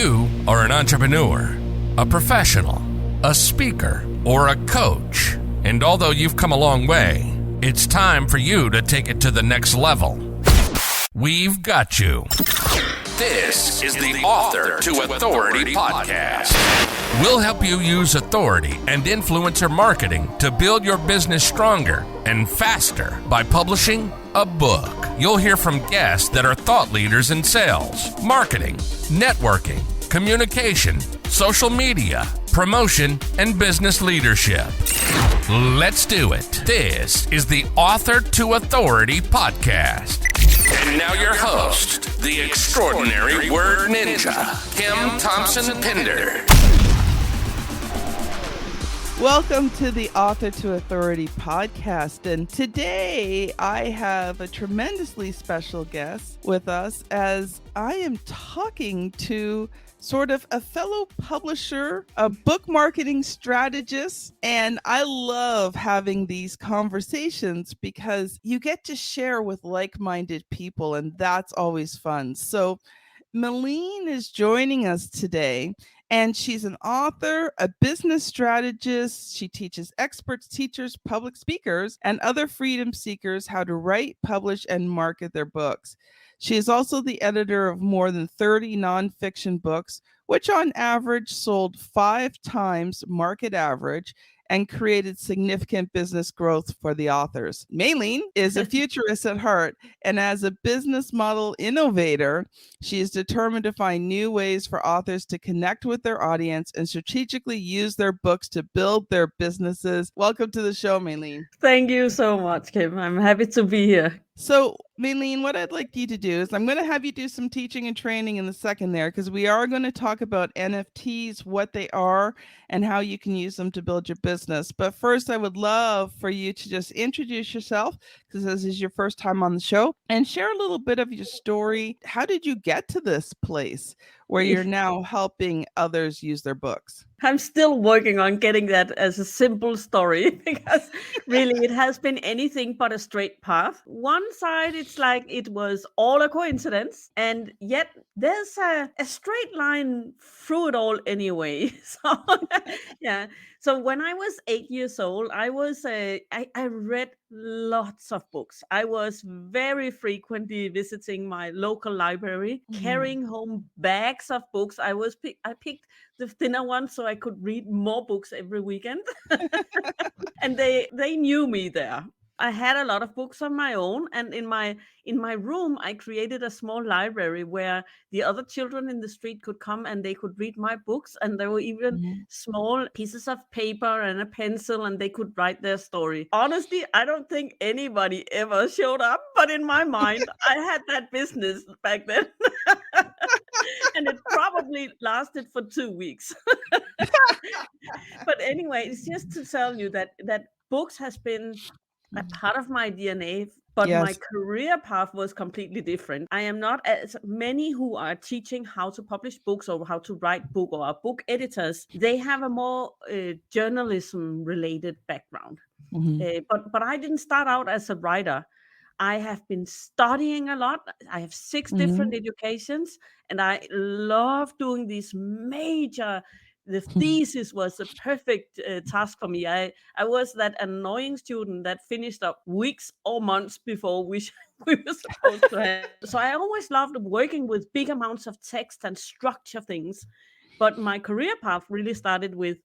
you are an entrepreneur, a professional, a speaker, or a coach, and although you've come a long way, it's time for you to take it to the next level. We've got you. This is the Author to Authority podcast. We'll help you use authority and influencer marketing to build your business stronger and faster by publishing a book. You'll hear from guests that are thought leaders in sales, marketing, networking, communication, social media, promotion, and business leadership. Let's do it. This is the Author to Authority podcast. And now your host, the extraordinary word ninja, Kim Thompson-Pinder. Welcome to the Author to Authority podcast. And today I have a tremendously special guest with us as I am talking to sort of a fellow publisher, a book marketing strategist. And I love having these conversations because you get to share with like-minded people, and that's always fun. So Malene is joining us today, and she's an author, a business strategist. She teaches experts, teachers, public speakers, and other freedom seekers how to write, publish, and market their books. She is also the editor of more than 30 nonfiction books, which on average sold 5 times market average and created significant business growth for the authors. Malene is a futurist at heart, and as a business model innovator, she is determined to find new ways for authors to connect with their audience and strategically use their books to build their businesses. Welcome to the show, Malene. Thank you so much, Kim. I'm happy to be here. So, Malene, what I'd like you to do is I'm going to have you do some teaching and training in the second there, because we are going to talk about NFTs, what they are, and how you can use them to build your business. But first, I would love for you to just introduce yourself, because this is your first time on the show, and share a little bit of your story. How did you get to this place where you're now helping others use their books? I'm still working on getting that as a simple story because really it has been anything but a straight path. One side, it's like it was all a coincidence, and yet there's a straight line through it all anyway. So yeah. So when I was 8 years old, I read lots of books. I was very frequently visiting my local library, carrying home bags of books. I picked the thinner ones so I could read more books every weekend. And they knew me there. I had a lot of books on my own, and in my room I created a small library where the other children in the street could come and they could read my books, and there were even small pieces of paper and a pencil, and they could write their story. Honestly, I don't think anybody ever showed up, but in my mind I had that business back then. And it probably lasted for 2 weeks. But anyway, it's just to tell you that books has been a part of my DNA, but my career path was completely different. I am not as many who are teaching how to publish books or how to write book or are book editors. They have a more journalism related background. But I didn't start out as a writer. I have been studying a lot. I have 6 different educations, and I love doing these major. The thesis was a perfect task for me. I was that annoying student that finished up weeks or months before we were supposed to have. So I always loved working with big amounts of text and structure things. But my career path really started with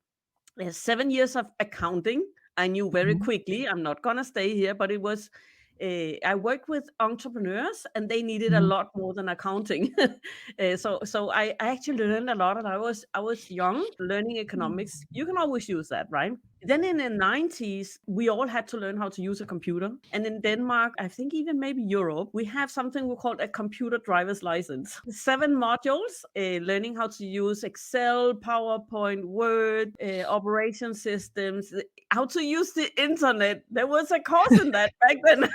7 years of accounting. I knew very quickly I'm not going to stay here, but it was I worked with entrepreneurs, and they needed a lot more than accounting. So I actually learned a lot, and I was young, learning economics. You can always use that, right? Then in the 90s, we all had to learn how to use a computer. And in Denmark, I think even maybe Europe, we have something we call a computer driver's license. 7 modules, learning how to use Excel, PowerPoint, Word, operation systems, how to use the internet. There was a course in that back then.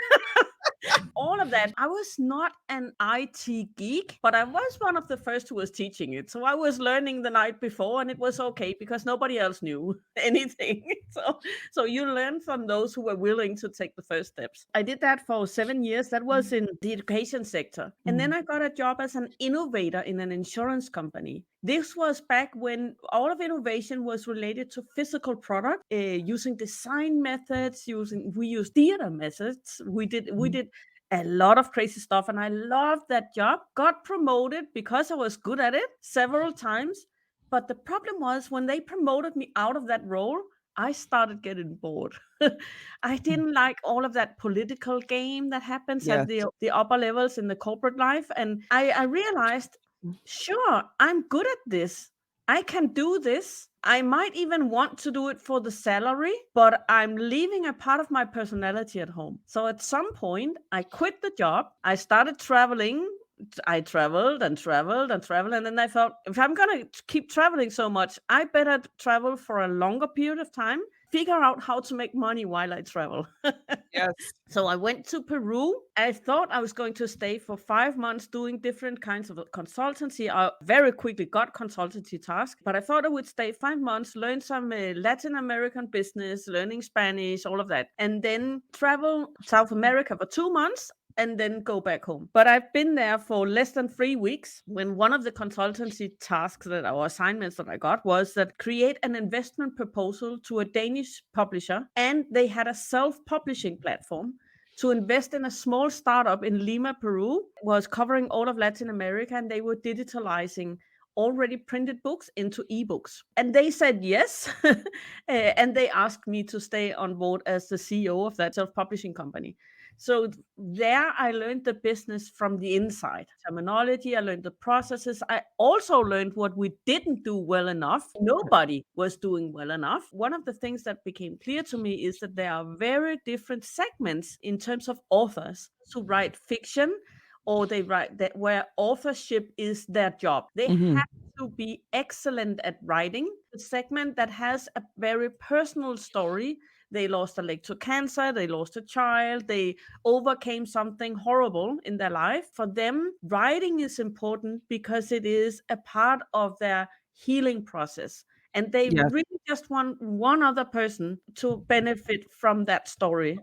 all of that, I was not an IT geek, but I was one of the first who was teaching it. So I was learning the night before, and it was okay because nobody else knew anything. So you learn from those who were willing to take the first steps. I did that for 7 years. That was in the education sector. And then I got a job as an innovator in an insurance company. This was back when all of innovation was related to physical product, using design methods, we used theater methods. We did a lot of crazy stuff, and I loved that job. Got promoted because I was good at it several times. But the problem was when they promoted me out of that role, I started getting bored. I didn't like all of that political game that happens at Yes. the upper levels in the corporate life. And I realized, sure, I'm good at this. I can do this. I might even want to do it for the salary, but I'm leaving a part of my personality at home. So at some point, I quit the job. I started traveling. I traveled and traveled and traveled. And then I thought, if I'm going to keep traveling so much, I better travel for a longer period of time, figure out how to make money while I travel. Yes. So I went to Peru. I thought I was going to stay for 5 months doing different kinds of consultancy. I very quickly got consultancy tasks, but I thought I would stay 5 months, learn some Latin American business, learning Spanish, all of that, and then travel South America for 2 months and then go back home. But I've been there for less than 3 weeks when one of the consultancy tasks or assignments that I got was that create an investment proposal to a Danish publisher. And they had a self-publishing platform to invest in a small startup in Lima, Peru, was covering all of Latin America, and they were digitalizing already printed books into ebooks. And they said yes. And they asked me to stay on board as the CEO of that self-publishing company. So there I learned the business from the inside. Terminology, I learned the processes. I also learned what we didn't do well enough. Nobody was doing well enough. One of the things that became clear to me is that there are very different segments in terms of authors who write fiction, or they write that where authorship is their job. They have to be excellent at writing. The segment that has a very personal story. They lost a leg to cancer, they lost a child, they overcame something horrible in their life. For them, writing is important because it is a part of their healing process. And they Yes. really just want one other person to benefit from that story.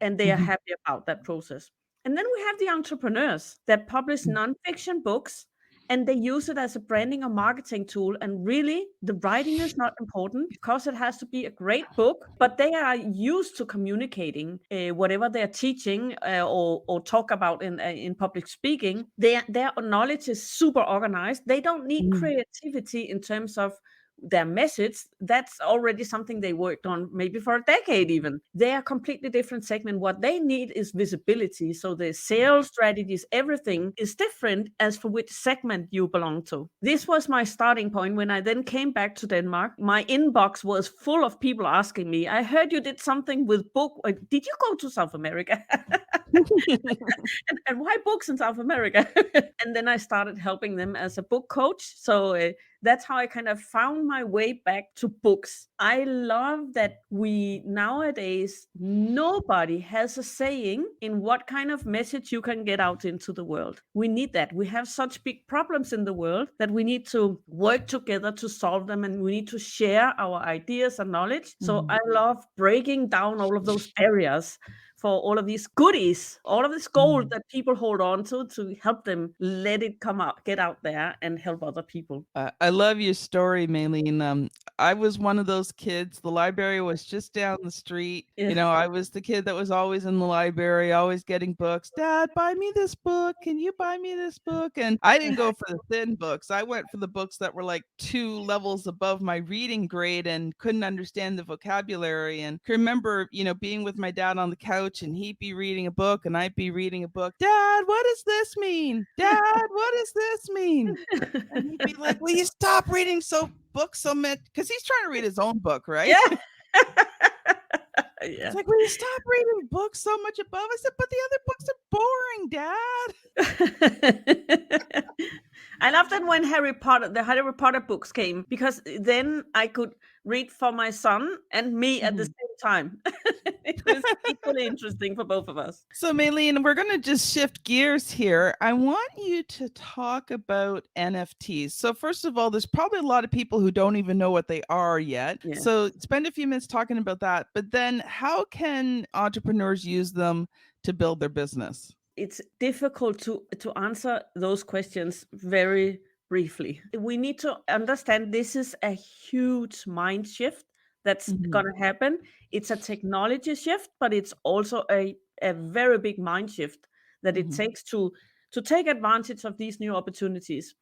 And they are happy about that process. And then we have the entrepreneurs that publish nonfiction books, and they use it as a branding or marketing tool. And really, the writing is not important because it has to be a great book, but they are used to communicating whatever they're teaching or talk about in public speaking. Their knowledge is super organized. They don't need creativity in terms of their message. That's already something they worked on maybe for a decade even. They are a completely different segment. What they need is visibility. So the sales strategies, everything is different as for which segment you belong to. This was my starting point. When I then came back to Denmark, my inbox was full of people asking me, I heard you did something with book. Did you go to South America? and why books in South America? And then I started helping them as a book coach. So that's how I kind of found my way back to books. I love that we nowadays, nobody has a saying in what kind of message you can get out into the world. We need that. We have such big problems in the world that we need to work together to solve them, and we need to share our ideas and knowledge. So I love breaking down all of those barriers for all of these goodies, all of this gold that people hold on to help them let it come out, get out there and help other people. I love your story, Malene. I was one of those kids. The library was just down the street. Yeah. You know, I was the kid that was always in the library, always getting books. Dad, buy me this book. Can you buy me this book? And I didn't go for the thin books. I went for the books that were like 2 levels above my reading grade and couldn't understand the vocabulary. And I remember, you know, being with my dad on the couch, and he'd be reading a book and I'd be reading a book. Dad, what does this mean? Dad, what does this mean? And he'd be like, will you stop reading books so much? Because he's trying to read his own book, right? Yeah. It's like, will you stop reading books so much above? I said, but the other books are boring, Dad. I loved it when the Harry Potter books came, because then I could read for my son and me at the same time. It was equally interesting for both of us. So, Malene, we're going to just shift gears here. I want you to talk about NFTs. So, first of all, there's probably a lot of people who don't even know what they are yet. Yes. So, spend a few minutes talking about that. But then, how can entrepreneurs use them to build their business? It's difficult to answer those questions very briefly. We need to understand this is a huge mind shift that's going to happen. It's a technology shift, but it's also a very big mind shift that it takes to take advantage of these new opportunities.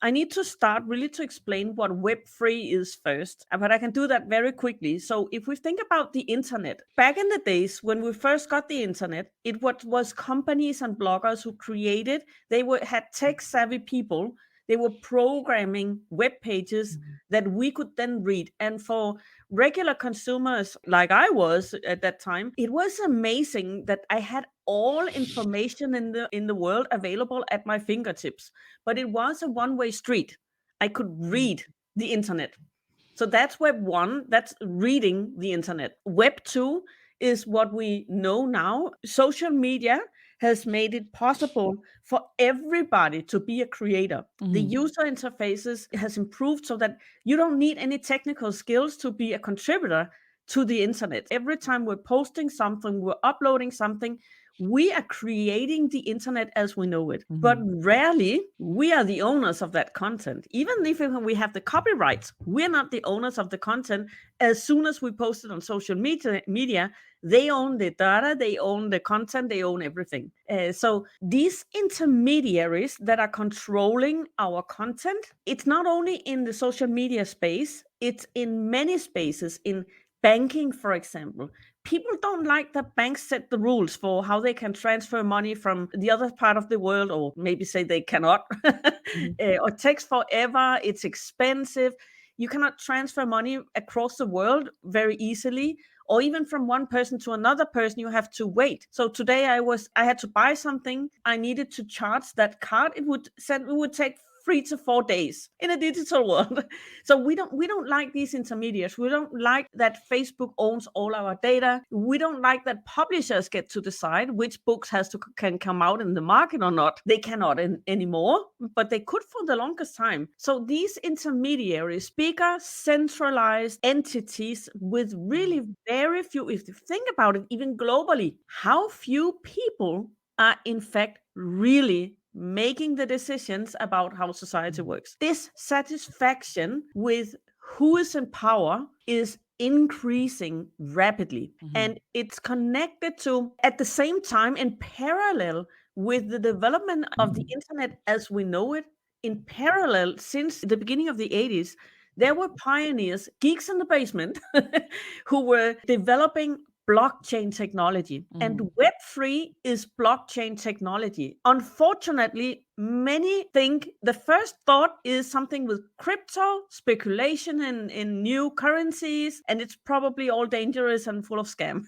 I need to start really to explain what Web3 is first, but I can do that very quickly. So, if we think about the internet, back in the days when we first got the internet, it was companies and bloggers who created. Had tech savvy people. They were programming web pages that we could then read. And for regular consumers like I was at that time, it was amazing that I had all information in the world available at my fingertips. But it was a one-way street. I could read the internet. So that's Web 1, that's reading the internet. Web 2 is what we know now. Social media has made it possible for everybody to be a creator. The user interfaces has improved so that you don't need any technical skills to be a contributor to the internet. Every time we're posting something, we're uploading something, we are creating the internet as we know it. But rarely we are the owners of that content. Even if we have the copyrights, we're not the owners of the content. As soon as we post it on social media, they own the data, they own the content, they own everything. So these intermediaries that are controlling our content, it's not only in the social media space, it's in many spaces, in banking, for example. People don't like that banks set the rules for how they can transfer money from the other part of the world, or maybe say they cannot, or it takes forever, it's expensive. You cannot transfer money across the world very easily, or even from one person to another person, you have to wait. So today I had to buy something, I needed to charge that card, it would take 3 to 4 days in a digital world. So we don't like these intermediaries. We don't like that Facebook owns all our data. We don't like that publishers get to decide which books can come out in the market or not. They cannot anymore, but they could for the longest time. So these intermediaries, bigger centralized entities with really very few, if you think about it, even globally, how few people are in fact really making the decisions about how society works. Dissatisfaction with who is in power is increasing rapidly. And it's connected to, at the same time, in parallel with the development of the internet as we know it, in parallel, since the beginning of the 80s, there were pioneers, geeks in the basement, who were developing blockchain technology. And Web3 is blockchain technology. Unfortunately, many think the first thought is something with crypto, speculation in new currencies, and it's probably all dangerous and full of scam.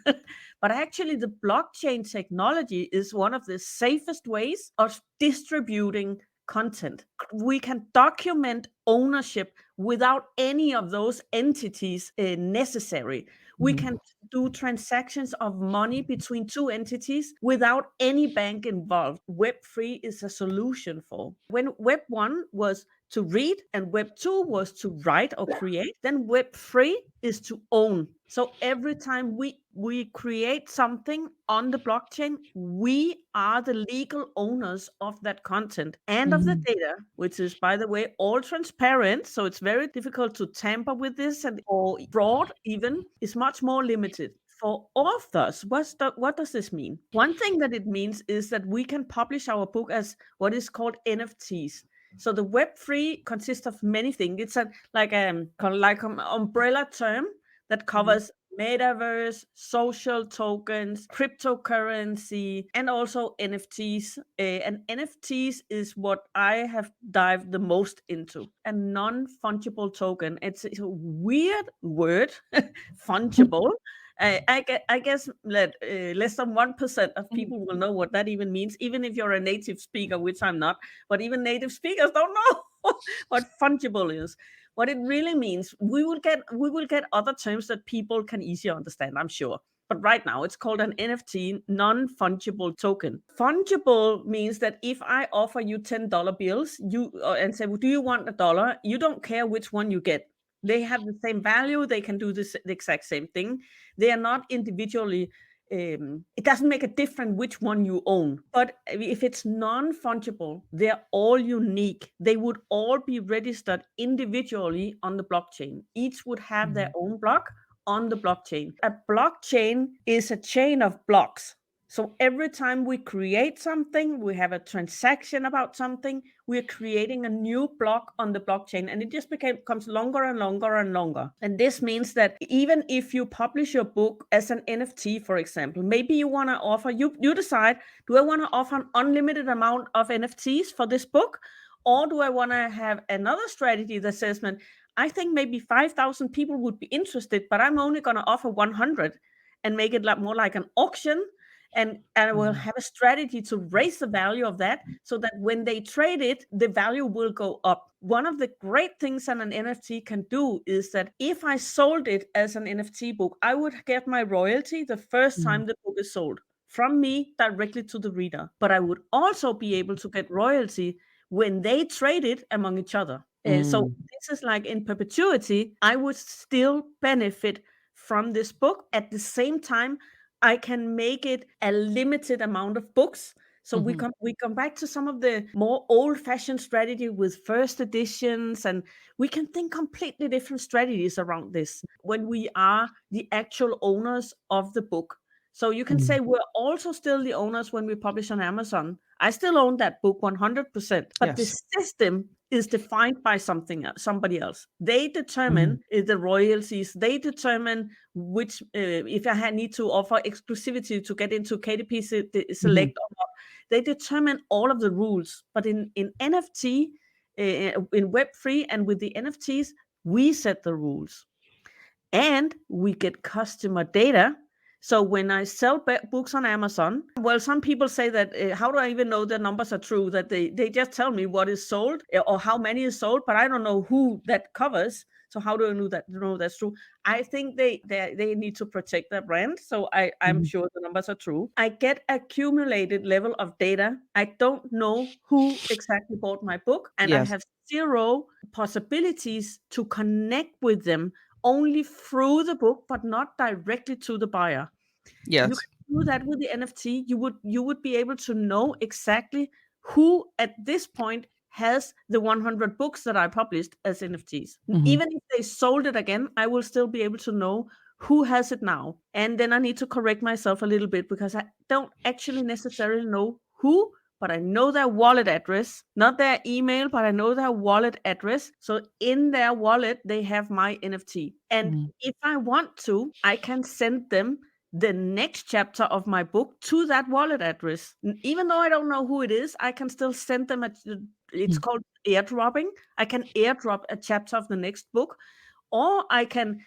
But actually, the blockchain technology is one of the safest ways of distributing content. We can document ownership without any of those entities necessary. We can do transactions of money between two entities without any bank involved. Web3 is a solution for. When Web 1 was to read and Web 2 was to write or create, then Web 3 is to own. So every time we create something on the blockchain, we are the legal owners of that content and of the data, which is, by the way, all transparent. So it's very difficult to tamper with this, and or fraud even is much more limited. For authors, what does this mean? One thing that it means is that we can publish our book as what is called NFTs. So the Web3 consists of many things. It's like an umbrella term that covers metaverse, social tokens, cryptocurrency, and also NFTs. And NFTs is what I have dived the most into. A non-fungible token. It's a weird word, fungible. I guess that less than 1% of people will know what that even means, even if you're a native speaker, which I'm not. But even native speakers don't know what fungible is. What it really means, we will get other terms that people can easier understand, I'm sure. but right now it's called an NFT, non-fungible token. Fungible means that if I offer you $10 bills, and say, well, do you want $1? You don't care which one you get. They have the same value. They can do the exact same thing. They are not individually. It doesn't make a difference which one you own. But if it's non-fungible, they're all unique. They would all be registered individually on the blockchain. Each would have their own block on the blockchain. A blockchain is a chain of blocks. So every time we create something, we have a transaction about something, we're creating a new block on the blockchain, and it just becomes longer and longer and longer. And this means that even if you publish your book as an NFT, for example, maybe you want to offer, you decide, do I want to offer an unlimited amount of NFTs for this book? Or do I want to have another strategy that says, man, I think maybe 5,000 people would be interested, but I'm only going to offer 100 and make it more like an auction. And I will have a strategy to raise the value of that so that when they trade it, the value will go up. One of the great things that an NFT can do is that if I sold it as an NFT book, I would get my royalty the first time the book is sold from me directly to the reader. But I would also be able to get royalty when they trade it among each other. So this is like in perpetuity, I would still benefit from this book. At the same time, I can make it a limited amount of books. So we come back to some of the more old-fashioned strategy with first editions, and we can think completely different strategies around this when we are the actual owners of the book. So you can say we're also still the owners when we publish on Amazon. I still own that book 100%, but the system is defined by somebody else. They determine the royalties. They determine which, if I need to offer exclusivity to get into KDP Select or not. They determine all of the rules. But in NFT, in Web3 and with the NFTs, we set the rules. And we get customer data. So when I sell books on Amazon, well, some people say that, how do I even know the numbers are true? That they just tell me what is sold or how many is sold, but I don't know who that covers. So how do I know that's true? I think they need to protect their brand. So I'm sure the numbers are true. I get accumulated level of data. I don't know who exactly bought my book, and I have zero possibilities to connect with them, only through the book, but not directly to the buyer. Yes. You can do that with the NFT. You would be able to know exactly who at this point has the 100 books that I published as NFTs. Even if they sold it again, I will still be able to know who has it now. And then I need to correct myself a little bit because I don't actually necessarily know who, but I know their wallet address, not their email, but I know their wallet address. So in their wallet, they have my NFT. And if I want to, I can send them the next chapter of my book to that wallet address. Even though I don't know who it is, I can still send them it's called airdropping. I can airdrop a chapter of the next book, or I can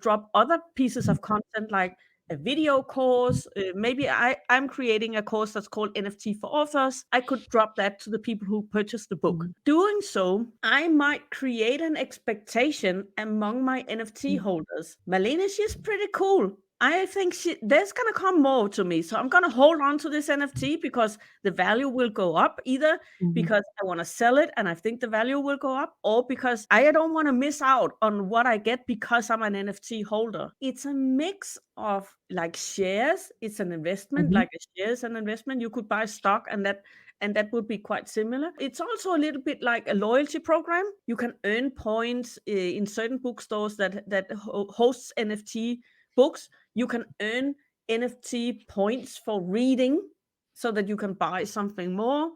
drop other pieces of content like a video course. Maybe I'm creating a course that's called NFT for Authors. I could drop that to the people who purchase the book. Doing so, I might create an expectation among my NFT holders. Malene, she's pretty cool. I think there's going to come more to me. So I'm going to hold on to this NFT because the value will go up, either because I want to sell it and I think the value will go up, or because I don't want to miss out on what I get because I'm an NFT holder. It's a mix of like shares. It's an investment, like a share is an investment. You could buy stock and that would be quite similar. It's also a little bit like a loyalty program. You can earn points in certain bookstores that hosts NFT books. You can earn NFT points for reading so that you can buy something more.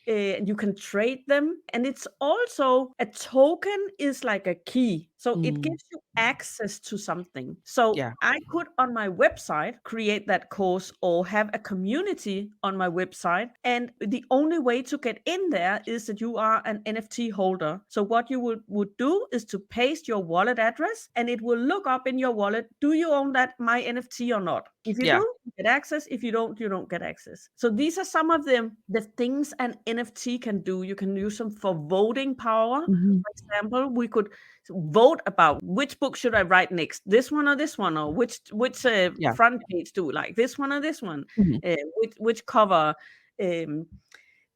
You can trade them. And it's also a token is like a key. So it gives you access to something. So I could on my website create that course or have a community on my website. And the only way to get in there is that you are an NFT holder. So what you would do is to paste your wallet address and it will look up in your wallet, do you own that my NFT or not? If you do, you get access. If you don't get access. So these are some of the things an NFT can do. You can use them for voting power. For example, we could vote about which which book should I write next? This one or this one, or which Yeah. front page do we like? This one or this one? Mhm. Which cover? Um,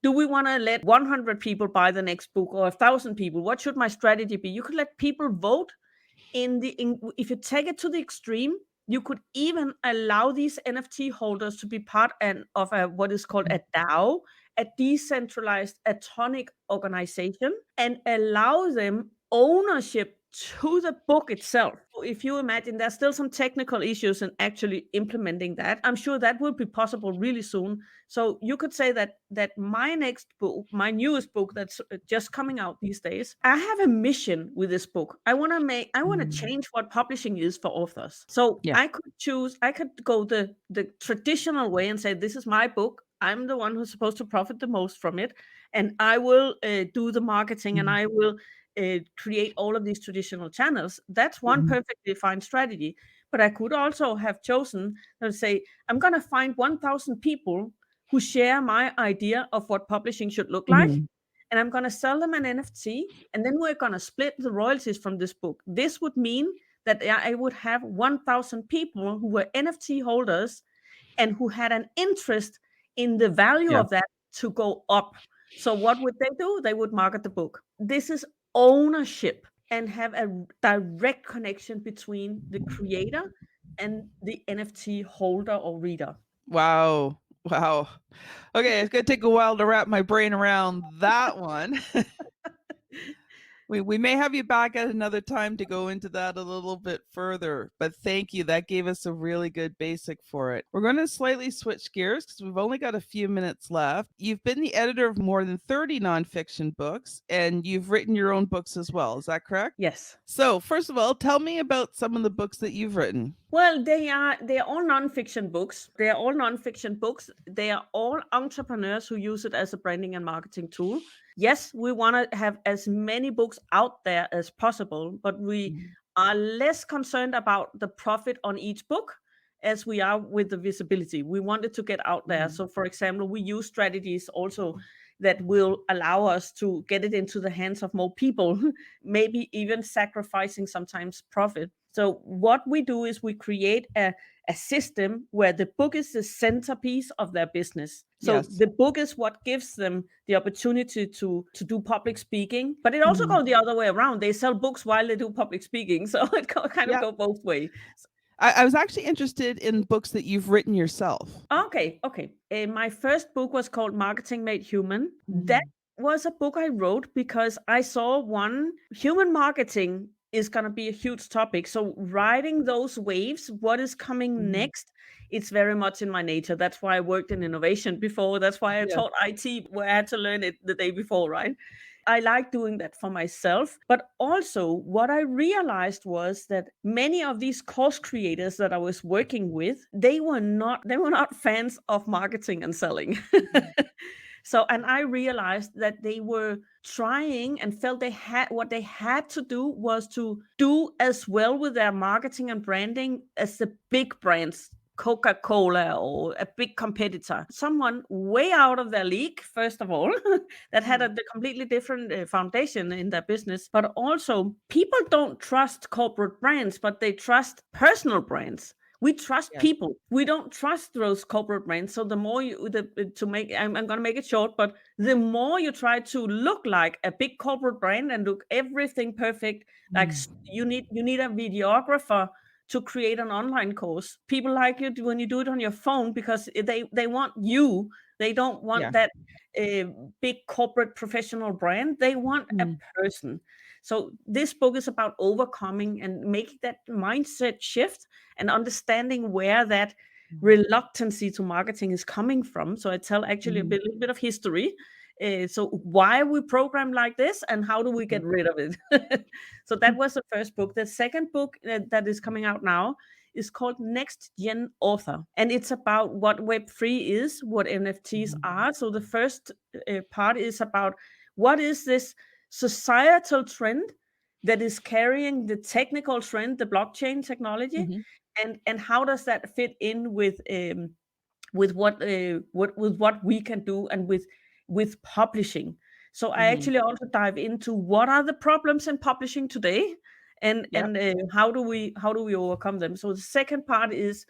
do we want to let 100 people buy the next book or 1,000 people? What should my strategy be? You could let people vote if you take it to the extreme. You could even allow these NFT holders to be part of what is called a DAO, a decentralized atomic organization, and allow them ownership to the book itself. If you imagine, there's still some technical issues in actually implementing that. I'm sure that will be possible really soon. So you could say that my next book, my newest book that's just coming out these days, I have a mission with this book. I want to change what publishing is for authors. So Yeah. I could go the traditional way and say, this is my book. I'm the one who's supposed to profit the most from it, and I will do the marketing, and I will create all of these traditional channels. That's one perfectly fine strategy. But I could also have chosen to say, I'm going to find 1,000 people who share my idea of what publishing should look like, Mhm. and I'm going to sell them an NFT, and then we're going to split the royalties from this book. This would mean that I would have 1,000 people who were NFT holders and who had an interest in the value Yeah. of that to go up. So what would they do? They would market the book. This is ownership and have a direct connection between the creator and the NFT holder or reader. Wow. Wow. Okay, it's gonna take a while to wrap my brain around that one. We may have you back at another time to go into that a little bit further, but thank you. That gave us a really good basic for it. We're going to slightly switch gears because we've only got a few minutes left. You've been the editor of more than 30 nonfiction books, and you've written your own books as well. Is that correct? Yes. So, first of all, tell me about some of the books that you've written. Well, they are all nonfiction books. They are all nonfiction books. They are all entrepreneurs who use it as a branding and marketing tool. Yes, we want to have as many books out there as possible, but we are less concerned about the profit on each book as we are with the visibility. We want it to get out there. So, for example, we use strategies also that will allow us to get it into the hands of more people, maybe even sacrificing sometimes profit. So what we do is we create a system where the book is the centerpiece of their business. So Yes. the book is what gives them the opportunity to do public speaking, but it also goes the other way around. They sell books while they do public speaking. So it kind of Yeah. go both ways. I was actually interested in books that you've written yourself. Okay. My first book was called Marketing Made Human. That was a book I wrote because I saw human marketing is going to be a huge topic. So riding those waves, what is coming next? It's very much in my nature. That's why I worked in innovation before. That's why I Yeah. taught IT, where I had to learn it the day before, right? I like doing that for myself. But also, what I realized was that many of these course creators that I was working with, they were not fans of marketing and selling. So, and I realized that they were trying and felt what they had to do was to do as well with their marketing and branding as the big brands, Coca-Cola or a big competitor, someone way out of their league, first of all, that had a completely different foundation in their business. But also, people don't trust corporate brands, but they trust personal brands. We trust Yes. people. We don't trust those corporate brands. So the more I'm going to make it short, but the more you try to look like a big corporate brand and look everything perfect, like you need a videographer to create an online course. People like it when you do it on your phone because they want you. They don't want that big corporate professional brand. They want a person. So this book is about overcoming and making that mindset shift and understanding where that reluctancy to marketing is coming from. So I tell actually a little bit of history. So why we program like this and how do we get rid of it? So that was the first book. The second book that is coming out now is called Next Gen Author. And it's about what Web3 is, what NFTs are. So the first part is about what is this societal trend that is carrying the technical trend, the blockchain technology, and how does that fit in with what we can do and with publishing. So I actually also dive into what are the problems in publishing today, and how do we overcome them? So the second part is,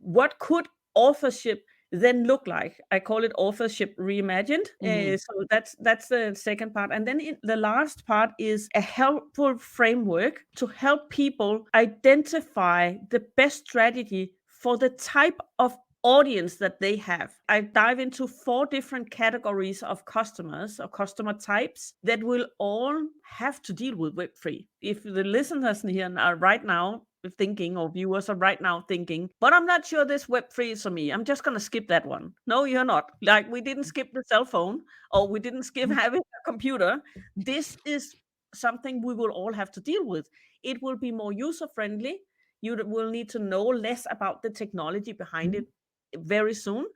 what could authorship then look like? I call it authorship reimagined. So that's the second part. And then the last part is a helpful framework to help people identify the best strategy for the type of audience that they have. I dive into 4 different categories of customers or customer types that will all have to deal with Web3. If the listeners here are right now thinking, or viewers are right now thinking, but I'm not sure this Web3 is for me, I'm just going to skip that one. No, you're not. Like, we didn't skip the cell phone, or we didn't skip having a computer. This is something we will all have to deal with. It will be more user friendly. You will need to know less about the technology behind it very soon.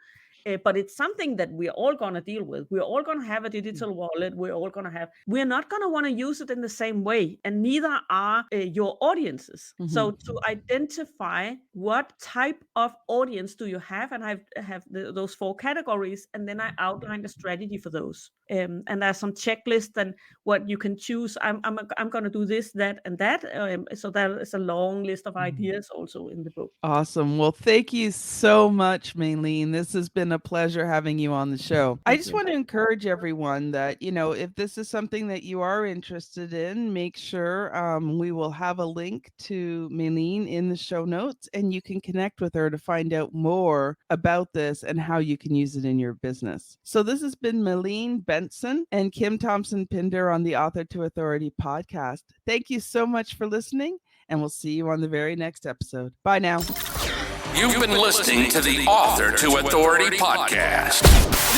But it's something that we're all going to deal with. We're all going to have a digital wallet. We're not going to want to use it in the same way, and neither are your audiences. So to identify what type of audience do you have, and I have those 4 categories, and then I outlined a strategy for those. And there's some checklists and what you can choose. I'm going to do this, that, and that. So that is a long list of ideas also in the book. Awesome. Well, thank you so much, Malene. This has been a pleasure having you on the show. I just want to encourage everyone that, if this is something that you are interested in, make sure we will have a link to Malene in the show notes, and you can connect with her to find out more about this and how you can use it in your business. So this has been Malene Bendtsen and Kim Thompson-Pinder on the Author to Authority podcast. Thank you so much for listening, and we'll see you on the very next episode. Bye now. You've been listening to the Author to Authority podcast.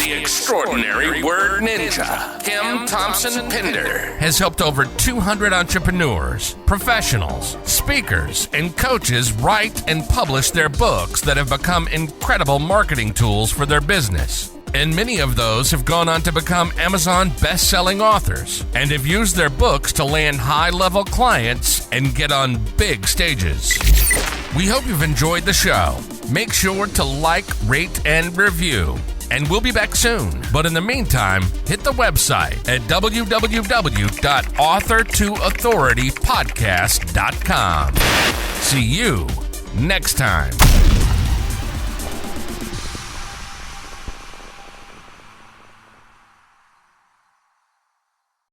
The extraordinary word ninja, Kim Thompson-Pinder, has helped over 200 entrepreneurs, professionals, speakers, and coaches write and publish their books that have become incredible marketing tools for their business. And many of those have gone on to become Amazon best-selling authors and have used their books to land high-level clients and get on big stages. We hope you've enjoyed the show. Make sure to like, rate, and review. And we'll be back soon. But in the meantime, hit the website at www.authortoauthoritypodcast.com. See you next time.